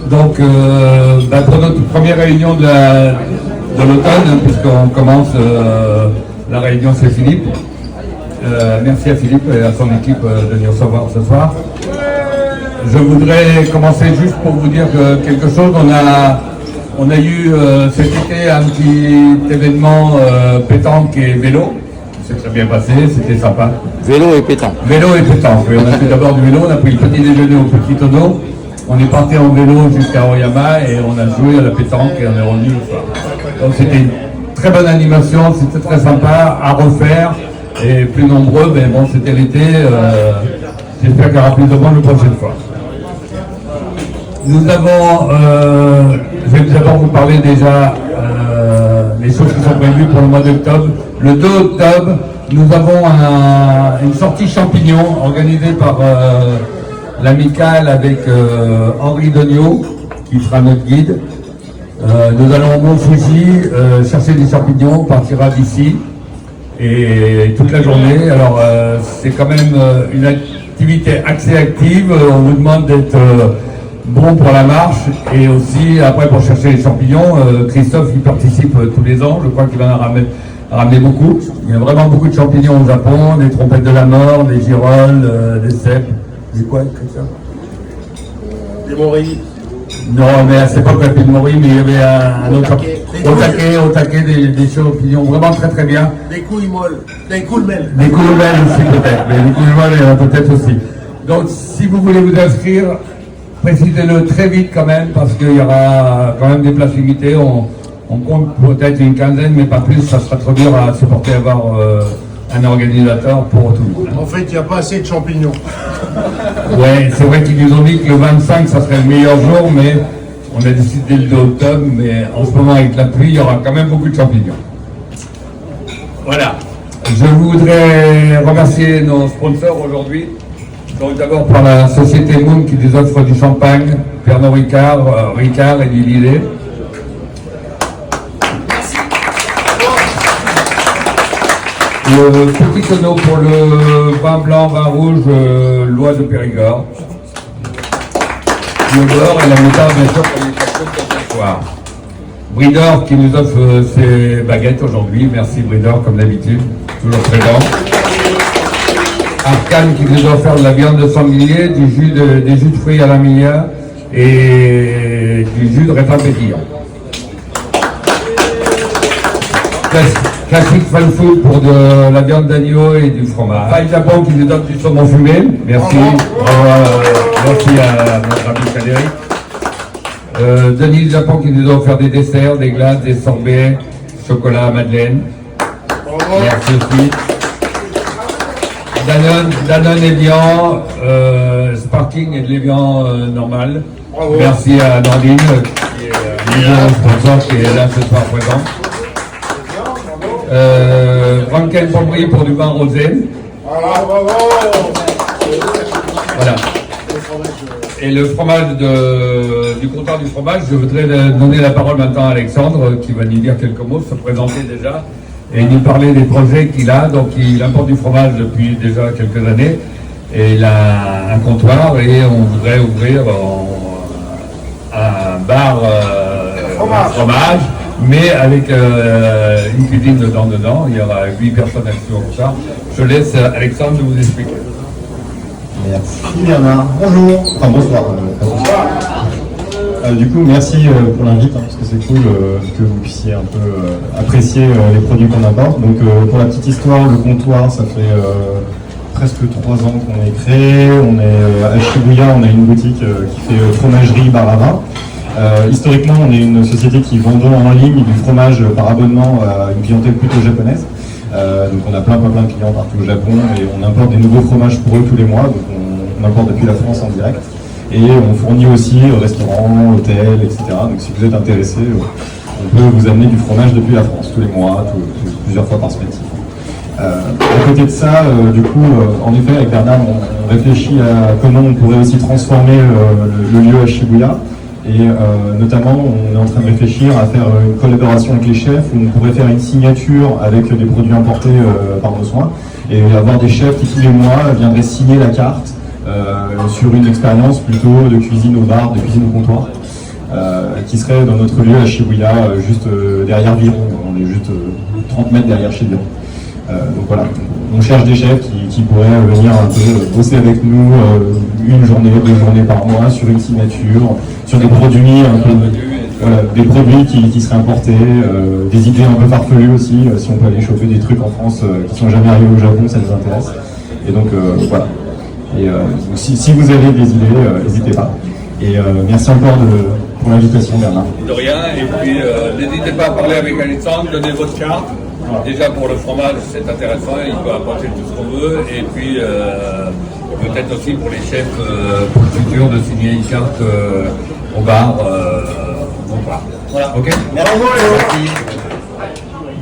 Donc, pour notre première réunion de l'automne, puisqu'on commence la réunion, c'est Philippe. Merci à Philippe et à son équipe de nous recevoir ce soir. Je voudrais commencer juste pour vous dire quelque chose. On a eu cet été un petit événement pétanque et vélo. C'est très bien passé, c'était sympa. Vélo et pétanque. Vélo et pétanque, oui. On a fait d'abord du vélo, on a pris le petit déjeuner au Petit Tonneau. On est parti en vélo jusqu'à Oyama et on a joué à la pétanque et on est revenu le soir. Donc c'était une très bonne animation, c'était très sympa à refaire et plus nombreux, mais bon, c'était l'été. J'espère qu'il y aura plus de monde la prochaine fois. Nous avons, je vais d'abord vous parler déjà les choses qui sont prévues pour le mois d'octobre. Le 2 octobre, nous avons une sortie champignon organisée par l'amicale avec Henri Degnaud, qui sera notre guide. Nous allons au Mont Fuji chercher des champignons, on partira d'ici et toute la journée. Alors c'est quand même une activité assez active, on vous demande d'être bon pour la marche et aussi après pour chercher les champignons. Christophe il participe tous les ans, je crois qu'il en a ramené beaucoup. Il y a vraiment beaucoup de champignons au Japon, des trompettes de la mort, des girolles, des cèpes. C'est quoi, Christophe? Des morilles. Non, mais à cette époque, il Mori, mais il y avait un autre. Au taquet, des champignons vraiment très très bien. Des couilles molles, des coulmelles. Des coulmelles aussi peut-être, mais des coulmelles il y en a peut-être aussi. Donc si vous voulez vous inscrire, précisez-le très vite quand même, parce qu'il y aura quand même des places limitées. On compte peut-être une quinzaine, mais pas plus, ça sera trop dur à supporter avoir un organisateur pour tout le monde. En fait, il n'y a pas assez de champignons. Ouais, c'est vrai qu'ils nous ont dit que le 25, ça serait le meilleur jour, mais on a décidé le 2 octobre, mais en ce moment, avec la pluie, il y aura quand même beaucoup de champignons. Voilà. Je voudrais remercier nos sponsors aujourd'hui. Donc d'abord par la société Moon qui nous offre du champagne, Pernod Ricard et du Lillet. Le Petit Tonneau pour le vin blanc, vin rouge, Loi de Périgord. Le beurre et la moutarde, bien sûr, pour les personnes comme ce soir. Bridor qui nous offre ses baguettes aujourd'hui. Merci Bridor, comme d'habitude, toujours présent. Arcane qui nous a offert de la viande de sanglier, des jus de fruits à la mia et du jus de raisin pétillant. Classique Fan Food pour de la viande d'agneau et du fromage. Paille Japon qui nous donne du saumon fumé. Merci. Merci à notre ami Frédéric. Denis Japon qui nous a offert des desserts, des glaces, des sorbets, chocolat à madeleine. Merci aussi. Danone Evian, Sparking et de l'Evian normal. Merci à Nordine qui est le sponsor qui est là ce soir présent. Franken Pommery pour du vin rosé. Voilà. Et le fromage du comptoir du fromage, je voudrais donner la parole maintenant à Alexandre qui va nous dire quelques mots, se présenter déjà et nous parler des projets qu'il a. Donc il importe du fromage depuis déjà quelques années et il a un comptoir et on voudrait ouvrir un bar fromage, mais avec une cuisine dedans. Il y aura 8 personnes à au comptoir. Je laisse Alexandre vous expliquer. Merci Bernard, bonjour, enfin bonsoir. Du coup, merci pour l'invite, parce que c'est cool que vous puissiez un peu apprécier les produits qu'on apporte. Donc pour la petite histoire, le comptoir, ça fait presque 3 ans qu'on est créé. On est à Shibuya, on a une boutique qui fait fromagerie bar à vin. Historiquement, on est une société qui vend en ligne du fromage par abonnement à une clientèle plutôt japonaise. Donc on a plein de clients partout au Japon et on importe des nouveaux fromages pour eux tous les mois. Donc on importe depuis la France en direct. Et on fournit aussi restaurants, hôtels, etc. Donc si vous êtes intéressé, on peut vous amener du fromage depuis la France tous les mois, plusieurs fois par semaine. À côté de ça, du coup, en effet, avec Bernard, on réfléchit à comment on pourrait aussi transformer le lieu à Shibuya. Et notamment, on est en train de réfléchir à faire une collaboration avec les chefs où on pourrait faire une signature avec des produits importés par nos soins et avoir des chefs qui tous les mois viendraient signer la carte sur une expérience plutôt de cuisine au bar, de cuisine au comptoir, qui serait dans notre lieu à Shibuya, juste derrière Viron. On est juste 30 mètres derrière chez Viron. Donc voilà, on cherche des chefs qui pourraient venir un peu bosser avec nous une journée, 2 journées par mois sur une signature, sur des produits un peu, voilà, des produits qui seraient importés, des idées un peu farfelues aussi, si on peut aller chauffer des trucs en France qui sont jamais arrivés au Japon, ça nous intéresse. Et donc voilà. Et donc, si vous avez des idées, n'hésitez pas. Et merci encore pour l'invitation, Bernard. De rien, et puis n'hésitez pas à parler avec Alexandre, donnez votre carte. Déjà pour le fromage, c'est intéressant, il peut apporter tout ce qu'on veut. Et puis peut-être aussi pour les chefs pour le futur de signer une carte au bar. Voilà. Ok. Merci.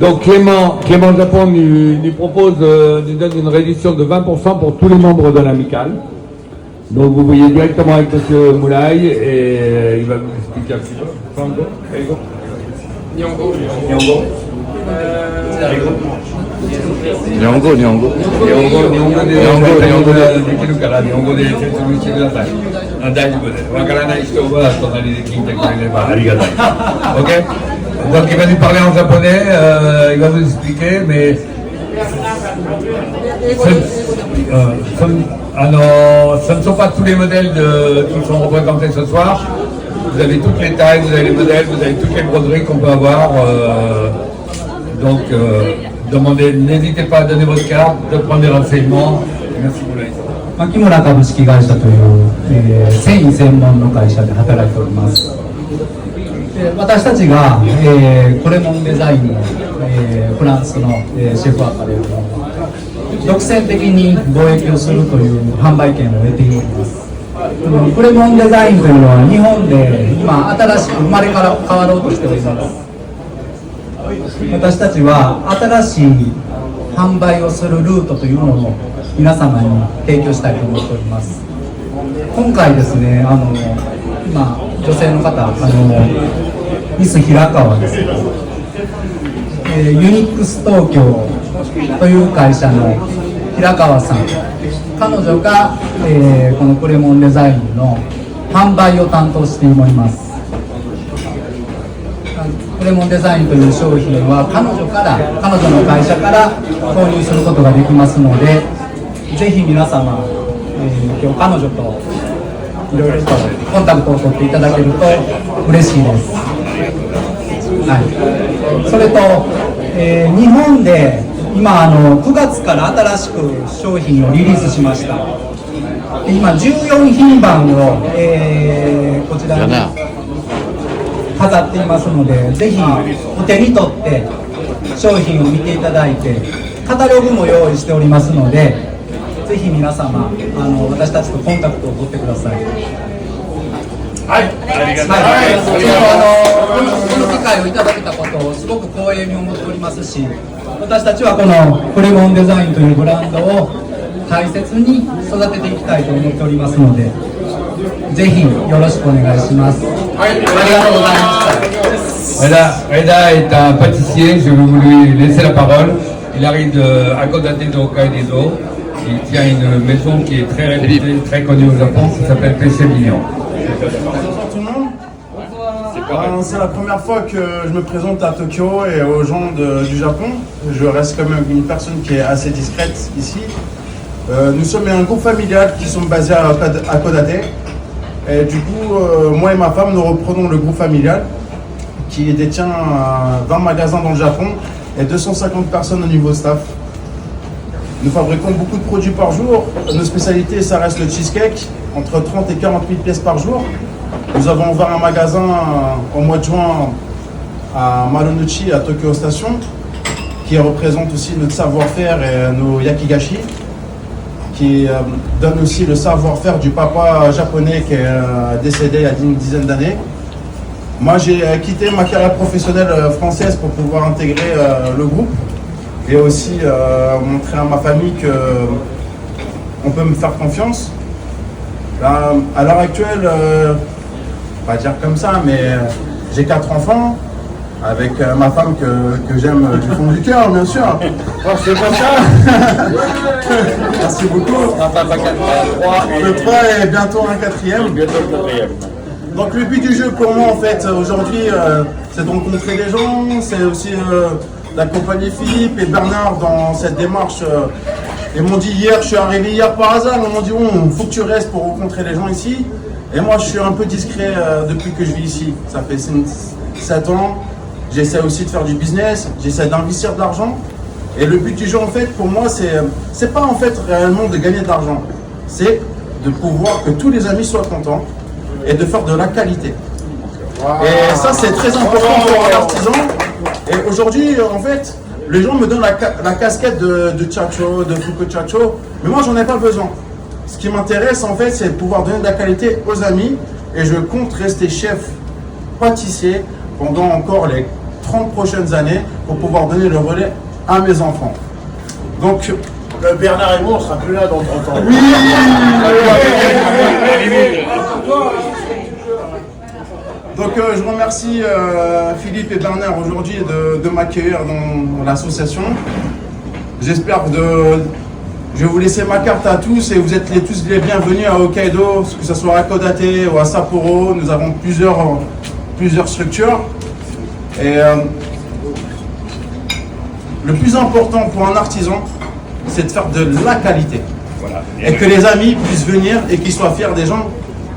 Donc Clément Japon nous propose, nous donne une réduction de 20% pour tous les membres de l'amicale. Donc vous voyez directement avec M. Moulay et il va vous expliquer un petit peu. Nyongo. 日本語でできるから日本語で説明してください。大丈夫です。わからない人は隣で聞いてくれればありがたい。Ok? Donc il va nous parler en japonais, il va vous expliquer, mais ce ne sont pas tous les modèles qui sont représentés ce soir. Vous avez toutes les tailles, vous avez les modèles, vous avez toutes les broderies qu'on peut avoir. Donc, demandez, n'hésitez pas à donner votre carte, de prendre des renseignements. Merci Moulay. 牧村株式会社という、繊維専門の会社で働いております。で私たちが、コレモンデザインの、フランスの、シェフアカデミーの独占的に貿易をするという販売権を得ております。コレモンデザインというのは日本で今新しく生まれから変わろうとしております。私たちは新しい販売をするルートというものを皆様に提供したいと思っております。今回ですね、今女性の方、ミス平川ですけど、ユニックス東京という会社の平川さん、彼女が、このクレモンデザインの販売を担当しております。クレモンデザインという商品は彼女の会社から購入することができますので、ぜひ皆様、今日彼女といろいろとコンタクトを取っていただけると嬉しいです。はい、それと、日本で今9月から新しく商品をリリースしました。今14品番を、こちらに飾っていますので、ぜひお手に取って商品を見ていただいて、カタログも用意しておりますので、ぜひ皆様私たちとコンタクトを取ってください。はい、ありがとうございます。この機会をいただけたことをすごく光栄に思っておりますし、私たちはこのクレモンデザインというブランドを大切に育てていきたいと思っておりますので、ぜひよろしくお願いします。はい、ありがとうございました。Reda est un pâtissier, je vais vous lui laisser la parole. Il arrive à Kodate de Hokkaido. Il tient une maison qui est très réputée, très connue au Japon, qui s'appelle Péché Mignon. Bonjour tout le monde. C'est la première fois que je me présente à Tokyo et aux gens du Japon. Je reste quand même une personne qui est assez discrète ici. Nous sommes un groupe familial qui sommes basés à Kodate. Et du coup, moi et ma femme, nous reprenons le groupe familial qui détient 20 magasins dans le Japon et 250 personnes au niveau staff. Nous fabriquons beaucoup de produits par jour. Nos spécialités, ça reste le cheesecake, entre 30 et 40 000 pièces par jour. Nous avons ouvert un magasin au mois de juin à Marunouchi, à Tokyo Station, qui représente aussi notre savoir-faire et nos yakigashi, qui donne aussi le savoir-faire du papa japonais qui est décédé il y a une dizaine d'années. Moi, j'ai quitté ma carrière professionnelle française pour pouvoir intégrer le groupe et aussi montrer à ma famille qu'on peut me faire confiance. Là, à l'heure actuelle, pas dire comme ça, mais j'ai 4 enfants. avec ma femme que j'aime du fond du cœur, bien sûr. Oh, c'est pas ça. Merci beaucoup. Le 3 et bientôt un 4e. Donc le but du jeu pour moi en fait aujourd'hui c'est de rencontrer des gens, c'est aussi d'accompagner Philippe et Bernard dans cette démarche. Ils m'ont dit hier, je suis arrivé hier par hasard, ils m'ont dit il faut que tu restes pour rencontrer les gens ici. Et moi je suis un peu discret depuis que je vis ici, ça fait 7 ans. J'essaie aussi de faire du business, j'essaie d'investir de l'argent. Et le but du jeu en fait pour moi c'est pas en fait réellement de gagner de l'argent, c'est de pouvoir que tous les amis soient contents et de faire de la qualité. Et ça c'est très important pour un artisan. Et aujourd'hui en fait les gens me donnent la casquette de Chacho, de Fuku Chacho, mais moi j'en ai pas besoin. Ce qui m'intéresse en fait c'est de pouvoir donner de la qualité aux amis et je compte rester chef pâtissier pendant encore les 30 prochaines années pour pouvoir donner le relais à mes enfants. Donc Bernard et moi, on sera plus là dans 30 ans. oui. Donc je remercie Philippe et Bernard aujourd'hui de m'accueillir dans l'association. J'espère je vais vous laisser ma carte à tous et vous êtes tous les bienvenus à Hokkaido, que ce soit à Kodate ou à Sapporo. Nous avons plusieurs structures. Et le plus important pour un artisan, c'est de faire de la qualité. Voilà. Et que les amis puissent venir et qu'ils soient fiers des gens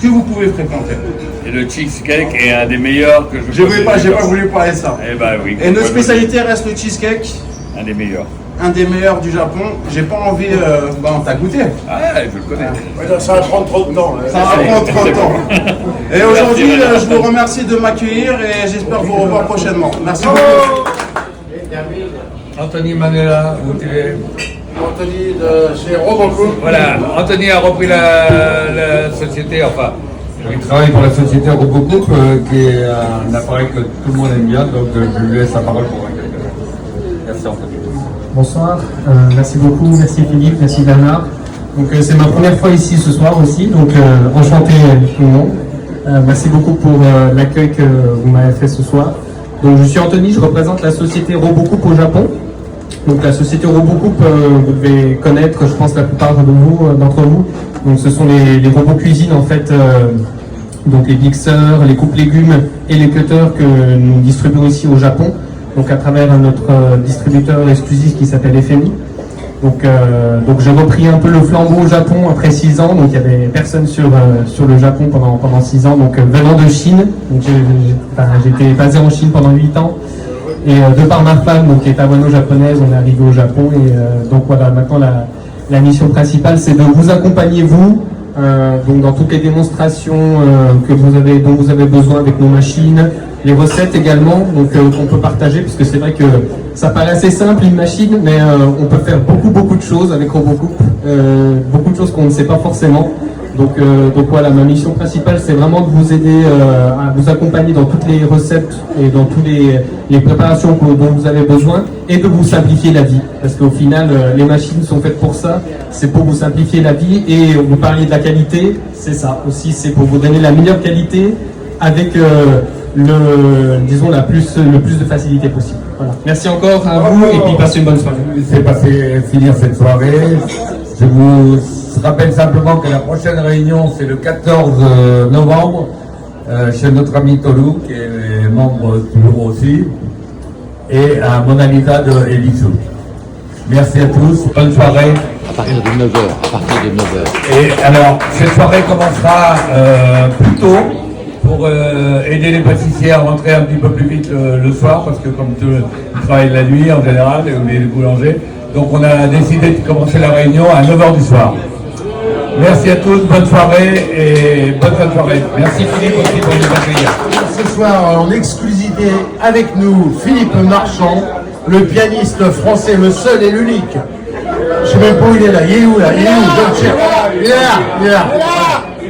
que vous pouvez fréquenter. Et le cheesecake est un des meilleurs que je J'ai pas voulu parler de ça. Eh ben oui. Et notre spécialité reste le cheesecake, Un des meilleurs. un des meilleurs du Japon. J'ai pas envie, t'as goûté. Ah, je le connais. Ouais, ça va prendre trop de temps. Ça va prendre 30 ans. Et aujourd'hui, je vous remercie de m'accueillir et j'espère vous revoir prochainement. Merci beaucoup. Anthony Manella, vous tirez. Anthony de chez Robocop. Voilà, Anthony a repris la société, enfin, Il travaille pour la société Robocop, qui est un appareil que tout le monde aime bien, donc je lui laisse la parole pour un quelques minutes. Merci Anthony. Bonsoir, merci beaucoup, merci Philippe, merci Bernard. Donc c'est ma première fois ici ce soir aussi, donc enchanté tout le monde. Merci beaucoup pour l'accueil que vous m'avez fait ce soir. Donc je suis Anthony, je représente la société Robocop au Japon. Donc la société Robocop, vous devez connaître, je pense, la plupart d'entre vous. Donc ce sont les robots cuisine en fait, donc les mixeurs, les coupes légumes et les cutters que nous distribuons ici au Japon. Donc à travers notre distributeur exclusif qui s'appelle FMI. Donc j'ai repris un peu le flambeau au Japon après 6 ans. Donc il y avait personne sur le Japon pendant 6 ans. Donc venant de Chine, donc j'étais basé en Chine pendant 8 ans. Et de par ma femme, donc qui est taïwano-japonaise, on est arrivé au Japon. Et donc voilà, maintenant la mission principale, c'est de vous accompagner vous. Donc dans toutes les démonstrations dont vous avez besoin avec nos machines, les recettes également, donc qu'on peut partager, parce que c'est vrai que ça paraît assez simple une machine, mais on peut faire beaucoup de choses avec Robocop, beaucoup de choses qu'on ne sait pas forcément. Donc voilà, ma mission principale, c'est vraiment de vous aider à vous accompagner dans toutes les recettes et dans toutes les préparations dont vous avez besoin, et de vous simplifier la vie. Parce qu'au final, les machines sont faites pour ça, c'est pour vous simplifier la vie. Et vous parliez de la qualité, c'est ça aussi, c'est pour vous donner la meilleure qualité avec le plus de facilité possible. Voilà. Merci encore à vous et puis passez une bonne soirée. C'est finir cette soirée. Je vous rappelle simplement que la prochaine réunion, c'est le 14 novembre, chez notre ami Tolu, qui est membre toujours aussi, et à Mona Lisa de Elisu. Merci à tous, bonne soirée. À partir de 9h. Et alors, cette soirée commencera plus tôt pour aider les pâtissiers à rentrer un petit peu plus vite le soir, parce que comme ils travaillent la nuit en général, et les boulangers, donc on a décidé de commencer la réunion à 9h du soir. Merci à tous, bonne soirée et bonne fin de soirée. Merci Philippe aussi pour nous accueillir. Ce soir, en exclusivité avec nous, Philippe Marchand, le pianiste français, le seul et l'unique. Je sais même pas où il est là. Il est où là? Il est où? Il est là.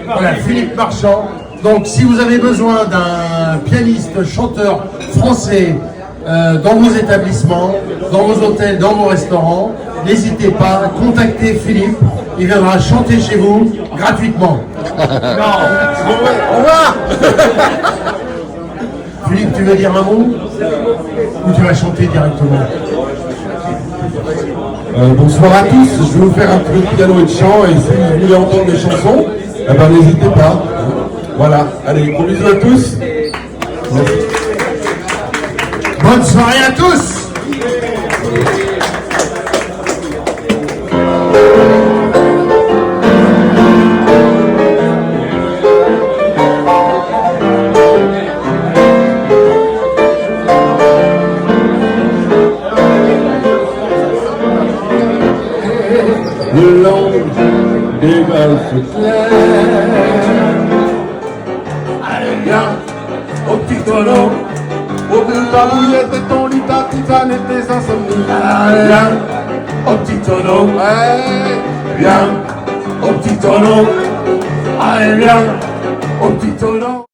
Voilà, Philippe Marchand. Donc, si vous avez besoin d'un pianiste, chanteur français dans vos établissements, dans vos hôtels, dans vos restaurants, n'hésitez pas, contactez Philippe. Il viendra chanter chez vous gratuitement. Non. Au revoir. Philippe, tu veux dire un mot? Ou tu vas chanter directement? Bonsoir à tous, je vais vous faire un peu de piano et de chant, et si vous voulez entendre des chansons, eh ben, n'hésitez pas. Voilà, allez, gros bisous à tous. Bonne soirée à tous. Le long des golfes clairs, Allez, viens, au petit tonneau. au bout de ta bouillette et ton lit, ta tisane et tes insomnies. Allez, viens, au petit tonneau. Ouais, Viens, au petit tonneau. Allez, viens, au petit tonneau.